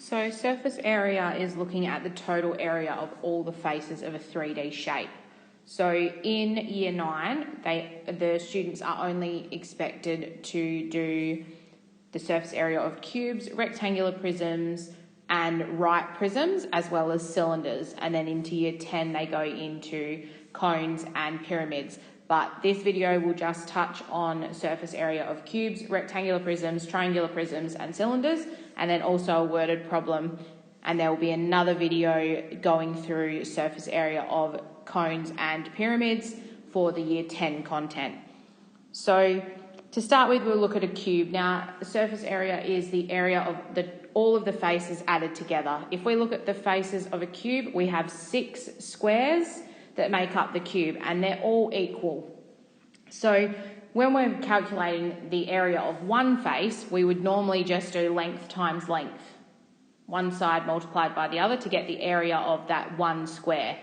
So surface area is looking at the total area of all the faces of a 3D shape. So in year 9, the students are only expected to do the surface area of cubes, rectangular prisms and right prisms, as well as cylinders. And then into year 10, they go into cones and pyramids. But this video will just touch on surface area of cubes, rectangular prisms, triangular prisms and cylinders, and then also a worded problem. And there will be another video going through surface area of cones and pyramids for the year 10 content. So to start with, we'll look at a cube. Now, the surface area is the area of all of the faces added together. If we look at the faces of a cube, we have 6 squares that make up the cube, and they're all equal. So when we're calculating the area of one face, we would normally just do length times length, one side multiplied by the other to get the area of that one square.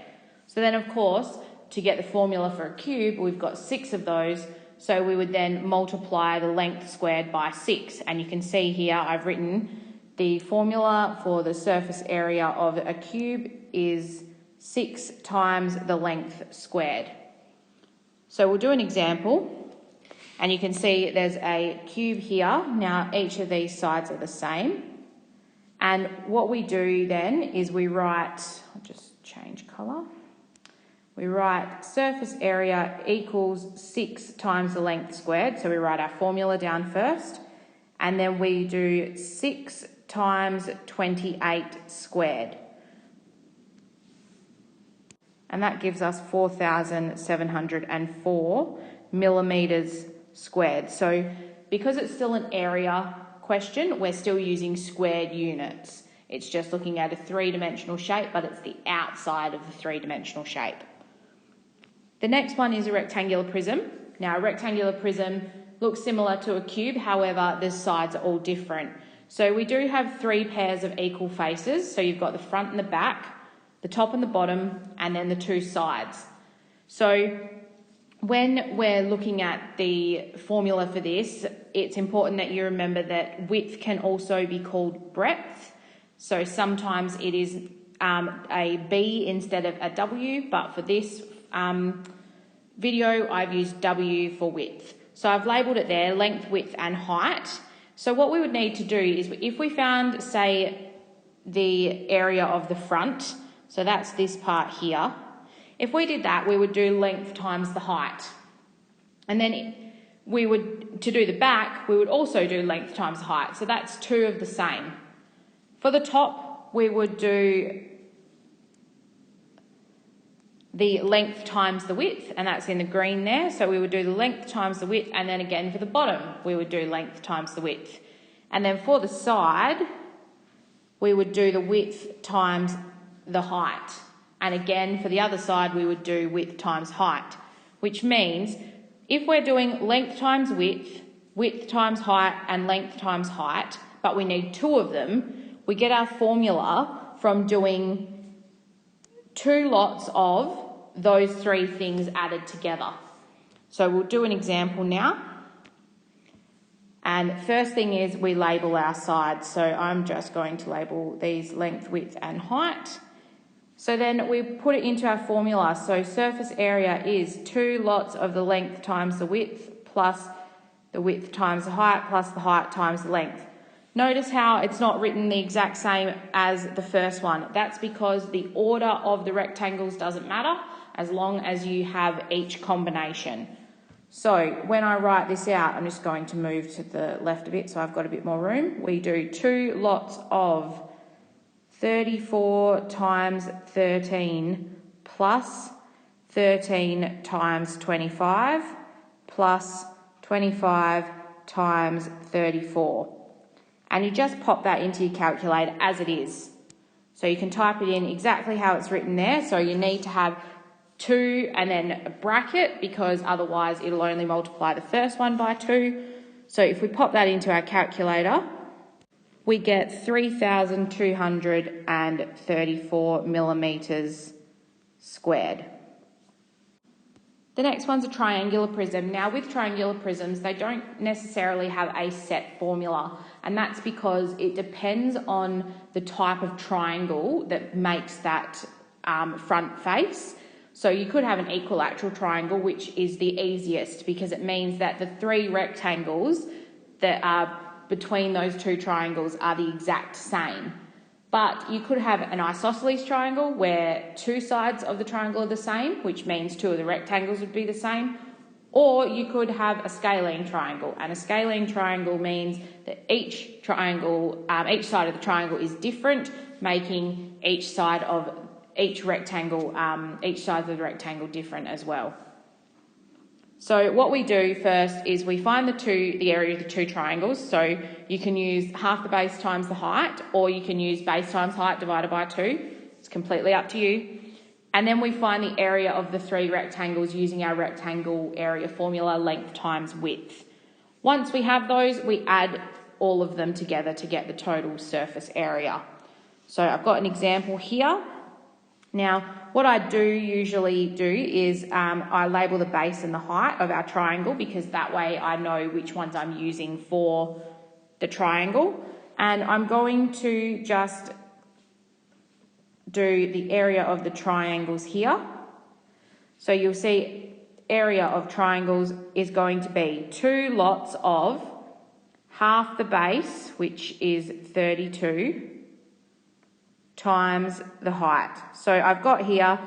So then, of course, to get the formula for a cube, we've got 6 of those, so we would then multiply the length squared by 6. And you can see here I've written the formula for the surface area of a cube is 6 times the length squared. So we'll do an example, and you can see there's a cube here. Now each of these sides are the same, and what we do then is we write, I'll just change colour, we write surface area equals 6 times the length squared, so we write our formula down first, and then we do 6 times 28 squared. And that gives us 4,704 millimetres squared. So because it's still an area question, we're still using squared units. It's just looking at a 3-dimensional shape, but it's the outside of the 3-dimensional shape. The next one is a rectangular prism. Now, a rectangular prism looks similar to a cube, however, the sides are all different. So we do have 3 pairs of equal faces. So you've got the front and the back, the top and the bottom, and then the 2 sides. So when we're looking at the formula for this, it's important that you remember that width can also be called breadth. So sometimes it is a B instead of a W, but for this video, I've used W for width. So I've labelled it there, length, width, and height. So what we would need to do is, if we found, say, the area of the front, so that's this part here. If we did that, we would do length times the height. And then to do the back, we would also do length times the height. So that's 2 of the same. For the top, we would do the length times the width, and that's in the green there. So we would do the length times the width, and then again for the bottom, we would do length times the width. And then for the side, we would do the width times the height. And again, for the other side, we would do width times height, which means if we're doing length times width, width times height, and length times height, but we need 2 of them, we get our formula from doing 2 lots of those 3 things added together. So we'll do an example now. And first thing is we label our sides. So I'm just going to label these length, width, and height. So then we put it into our formula. So surface area is 2 lots of the length times the width plus the width times the height plus the height times the length. Notice how it's not written the exact same as the first one. That's because the order of the rectangles doesn't matter as long as you have each combination. So when I write this out, I'm just going to move to the left a bit so I've got a bit more room. We do 2 lots of 34 times 13 plus 13 times 25 plus 25 times 34. And you just pop that into your calculator as it is. So you can type it in exactly how it's written there. So you need to have 2 and then a bracket, because otherwise it'll only multiply the first one by 2. So if we pop that into our calculator, we get 3,234 millimetres squared. The next one's a triangular prism. Now with triangular prisms, they don't necessarily have a set formula, and that's because it depends on the type of triangle that makes that front face. So you could have an equilateral triangle, which is the easiest because it means that the three rectangles that are between those two triangles are the exact same. But you could have an isosceles triangle where two sides of the triangle are the same, which means two of the rectangles would be the same. Or you could have a scalene triangle, and a scalene triangle means that each triangle, each side of the triangle is different, making each side of the rectangle different as well. So what we do first is we find the area of the two triangles. So you can use half the base times the height, or you can use base times height divided by 2. It's completely up to you. And then we find the area of the three rectangles using our rectangle area formula, length times width. Once we have those, we add all of them together to get the total surface area. So I've got an example here. Now, what I do usually do is I label the base and the height of our triangle, because that way I know which ones I'm using for the triangle. And I'm going to just do the area of the triangles here. So you'll see area of triangles is going to be 2 lots of half the base, which is 32, times the height. So I've got here,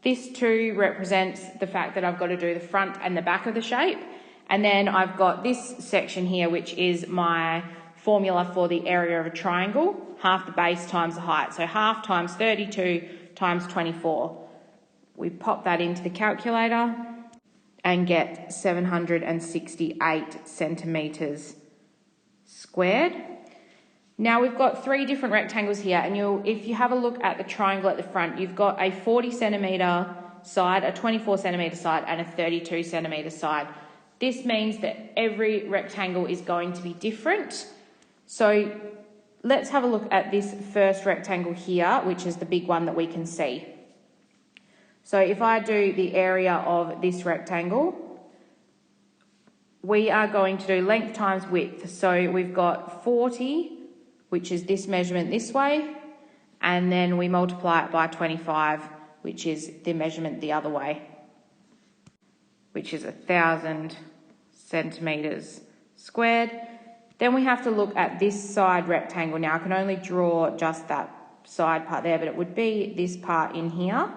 this 2 represents the fact that I've got to do the front and the back of the shape. And then I've got this section here, which is my formula for the area of a triangle, half the base times the height. So half times 32 times 24. We pop that into the calculator and get 768 centimetres squared. Now we've got 3 different rectangles here, and if you have a look at the triangle at the front, you've got a 40 centimetre side, a 24 centimetre side, and a 32 centimetre side. This means that every rectangle is going to be different. So let's have a look at this first rectangle here, which is the big one that we can see. So if I do the area of this rectangle, we are going to do length times width. So we've got 40, which is this measurement this way, and then we multiply it by 25, which is the measurement the other way, which is 1,000 centimetres squared. Then we have to look at this side rectangle. Now I can only draw just that side part there, but it would be this part in here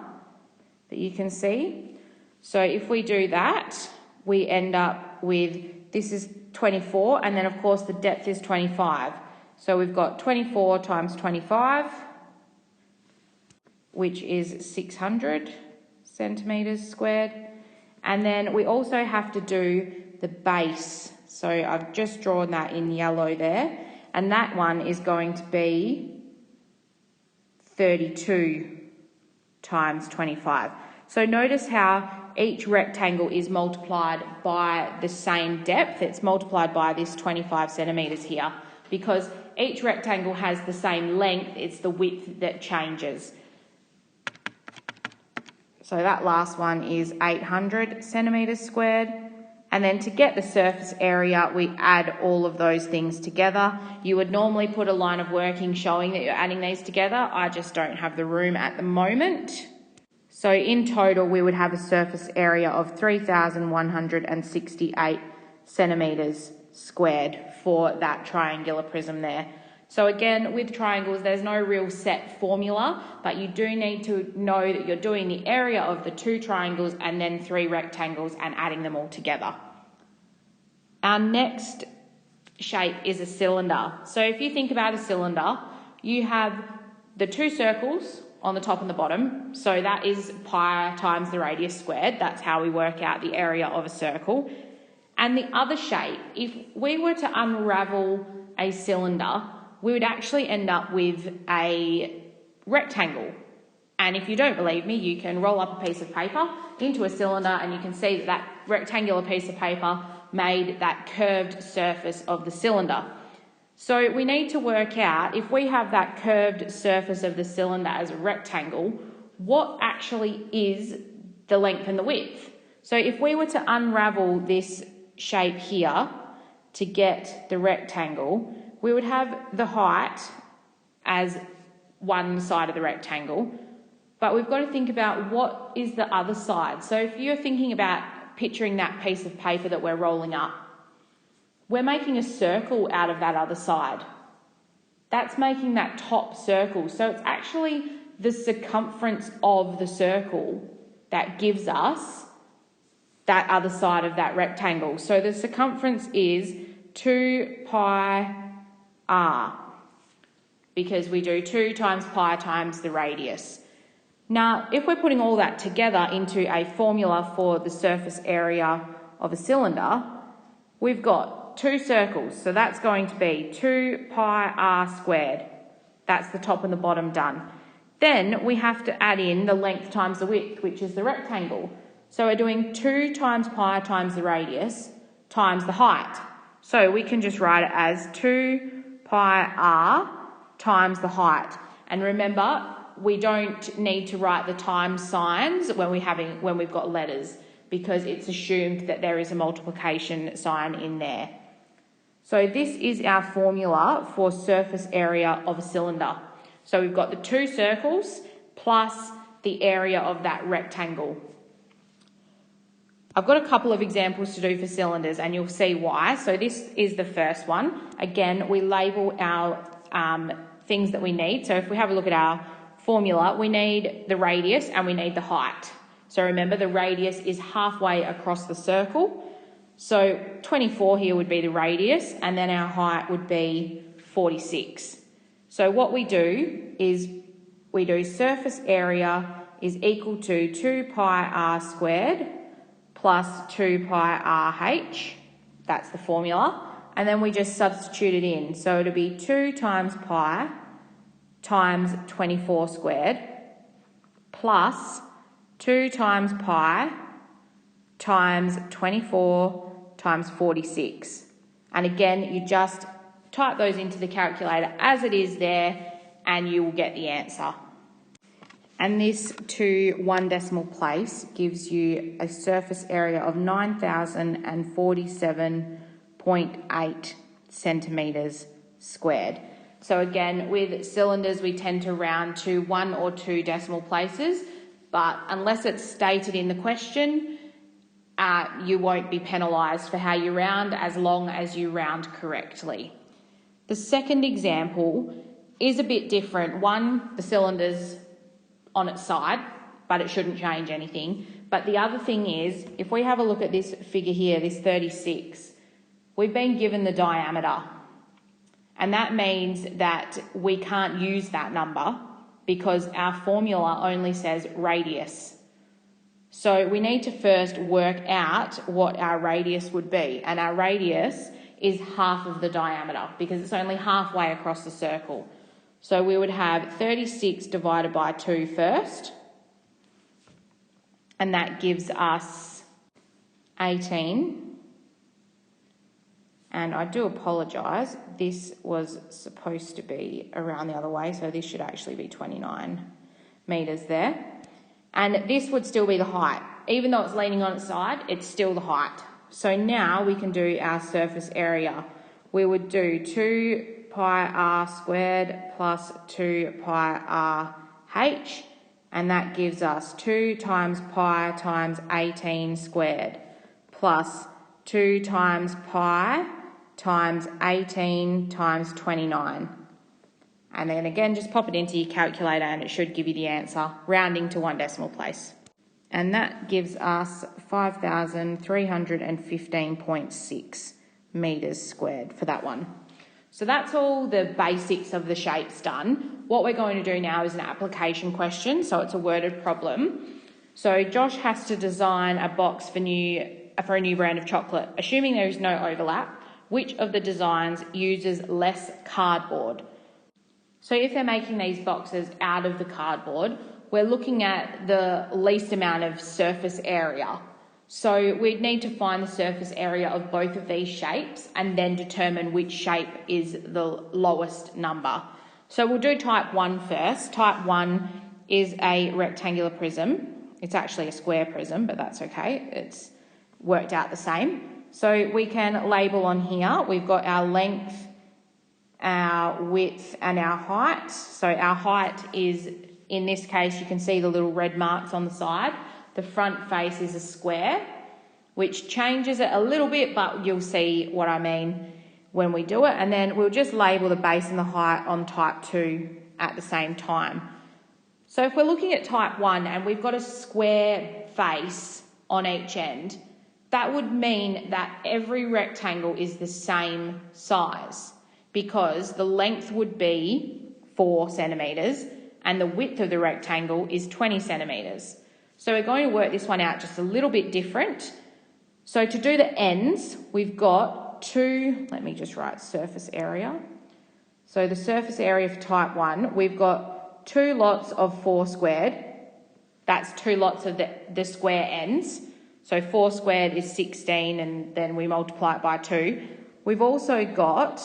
that you can see. So if we do that, we end up with, this is 24, and then of course the depth is 25. So we've got 24 times 25, which is 600 centimetres squared. And then we also have to do the base. So I've just drawn that in yellow there, and that one is going to be 32 times 25. So notice how each rectangle is multiplied by the same depth. It's multiplied by this 25 centimetres here, because each rectangle has the same length, it's the width that changes. So that last one is 800 centimetres squared. And then to get the surface area, we add all of those things together. You would normally put a line of working showing that you're adding these together. I just don't have the room at the moment. So in total, we would have a surface area of 3,168 centimetres squared for that triangular prism there. So again, with triangles, there's no real set formula, but you do need to know that you're doing the area of the 2 triangles and then 3 rectangles and adding them all together. Our next shape is a cylinder. So if you think about a cylinder, you have the 2 circles on the top and the bottom. So that is pi times the radius squared. That's how we work out the area of a circle. And the other shape, if we were to unravel a cylinder, we would actually end up with a rectangle. And if you don't believe me, you can roll up a piece of paper into a cylinder and you can see that that rectangular piece of paper made that curved surface of the cylinder. So we need to work out, if we have that curved surface of the cylinder as a rectangle, what actually is the length and the width? So if we were to unravel this shape here to get the rectangle, we would have the height as one side of the rectangle, but we've got to think about what is the other side. So if you're thinking about picturing that piece of paper that we're rolling up, we're making a circle out of that other side. That's making that top circle. So it's actually the circumference of the circle that gives us that other side of that rectangle. So the circumference is 2 pi r, because we do 2 times pi times the radius. Now, if we're putting all that together into a formula for the surface area of a cylinder, we've got 2 circles. So that's going to be 2 pi r squared. That's the top and the bottom done. Then we have to add in the length times the width, which is the rectangle. So we're doing 2 times pi times the radius times the height. So we can just write it as 2 pi r times the height. And remember, we don't need to write the times signs when we've got letters, because it's assumed that there is a multiplication sign in there. So this is our formula for surface area of a cylinder. So we've got the 2 circles plus the area of that rectangle. I've got a couple of examples to do for cylinders and you'll see why. So this is the first one. Again, we label our things that we need. So if we have a look at our formula, we need the radius and we need the height. So remember, the radius is halfway across the circle. So 24 here would be the radius, and then our height would be 46. So what we do is we do surface area is equal to 2 pi r squared plus 2 pi rh. That's the formula. And then we just substitute it in. So it'll be 2 times pi times 24 squared plus 2 times pi times 24 times 46. And again, you just type those into the calculator as it is there and you will get the answer. And this to 1 decimal place gives you a surface area of 9,047.8 centimetres squared. So again, with cylinders, we tend to round to 1 or 2 decimal places, but unless it's stated in the question, you won't be penalised for how you round as long as you round correctly. The second example is a bit different. One, the cylinder's on its side, but it shouldn't change anything. But the other thing is, if we have a look at this figure here, this 36, we've been given the diameter. And that means that we can't use that number because our formula only says radius. So we need to first work out what our radius would be. And our radius is half of the diameter because it's only halfway across the circle. So we would have 36 divided by 2 first. And that gives us 18. And I do apologise, this was supposed to be around the other way, so this should actually be 29 metres there. And this would still be the height. Even though it's leaning on its side, it's still the height. So now we can do our surface area. We would do 2 pi r squared plus 2 pi r h, and that gives us 2 times pi times 18 squared plus 2 times pi times 18 times 29. And then again, just pop it into your calculator and it should give you the answer, rounding to 1 decimal place. And that gives us 5,315.6 metres squared for that one. So that's all the basics of the shapes done. What we're going to do now is an application question, so it's a worded problem. So Josh has to design a box for a new brand of chocolate. Assuming there is no overlap, which of the designs uses less cardboard? So if they're making these boxes out of the cardboard, we're looking at the least amount of surface area. So we'd need to find the surface area of both of these shapes and then determine which shape is the lowest number. So we'll do type 1 first. Type 1 is a rectangular prism. It's actually a square prism, but that's okay. It's worked out the same. So we can label on here. We've got our length our width and our height. So our height is, in this case, you can see the little red marks on the side. The front face is a square, which changes it a little bit, but you'll see what I mean when we do it. And then we'll just label the base and the height on type 2 at the same time. So if we're looking at type 1 and we've got a square face on each end, that would mean that every rectangle is the same size, because the length would be 4 centimetres and the width of the rectangle is 20 centimetres. So we're going to work this one out just a little bit different. So to do the ends, we've got let me just write surface area. So the surface area for type 1, we've got 2 lots of 4 squared. That's 2 lots of the square ends. So 4 squared is 16, and then we multiply it by 2. We've also got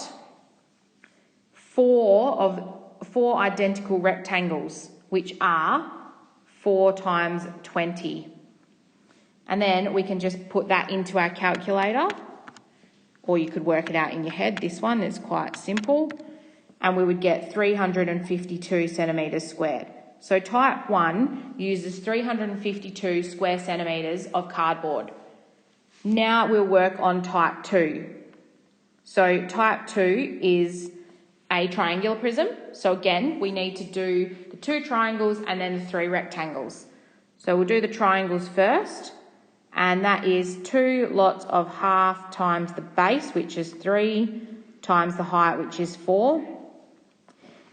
4 identical rectangles, which are 4 times 20. And then we can just put that into our calculator, or you could work it out in your head. This one is quite simple. And we would get 352 centimetres squared. So type 1 uses 352 square centimetres of cardboard. Now we'll work on type 2. So type 2 is a triangular prism. So again, we need to do the 2 triangles and then the 3 rectangles. So we'll do the triangles first, and that is 2 lots of half times the base, which is 3, times the height, which is 4.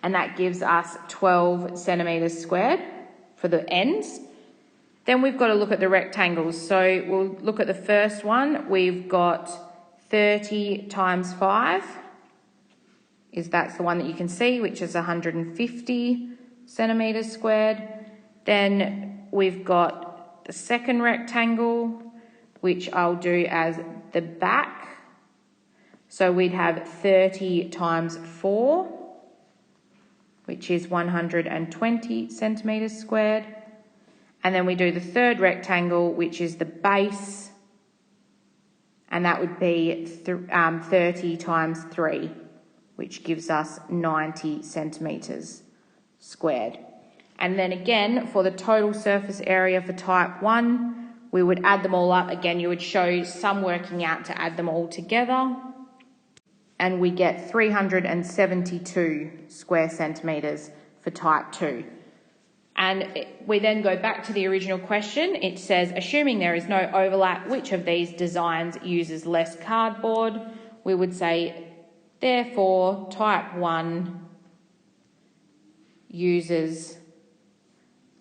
And that gives us 12 centimetres squared for the ends. Then we've got to look at the rectangles. So we'll look at the first one. We've got 30 times 5. That's the one that you can see, which is 150 centimetres squared. Then we've got the second rectangle, which I'll do as the back. So we'd have 30 times 4, which is 120 centimetres squared. And then we do the third rectangle, which is the base, and that would be 30 times 3, which gives us 90 centimetres squared. And then again, for the total surface area for type 1, we would add them all up. Again, you would show some working out to add them all together. And we get 372 square centimetres for type 2. And we then go back to the original question. It says, assuming there is no overlap, which of these designs uses less cardboard? We would say, therefore, type 1 uses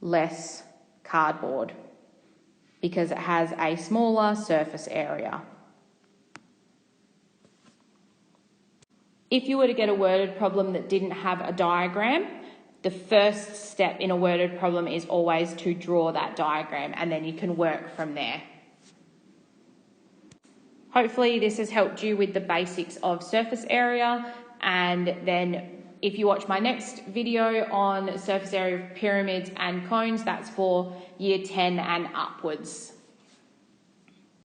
less cardboard because it has a smaller surface area. If you were to get a worded problem that didn't have a diagram, the first step in a worded problem is always to draw that diagram, and then you can work from there. Hopefully this has helped you with the basics of surface area, and then if you watch my next video on surface area of pyramids and cones, that's for year 10 and upwards.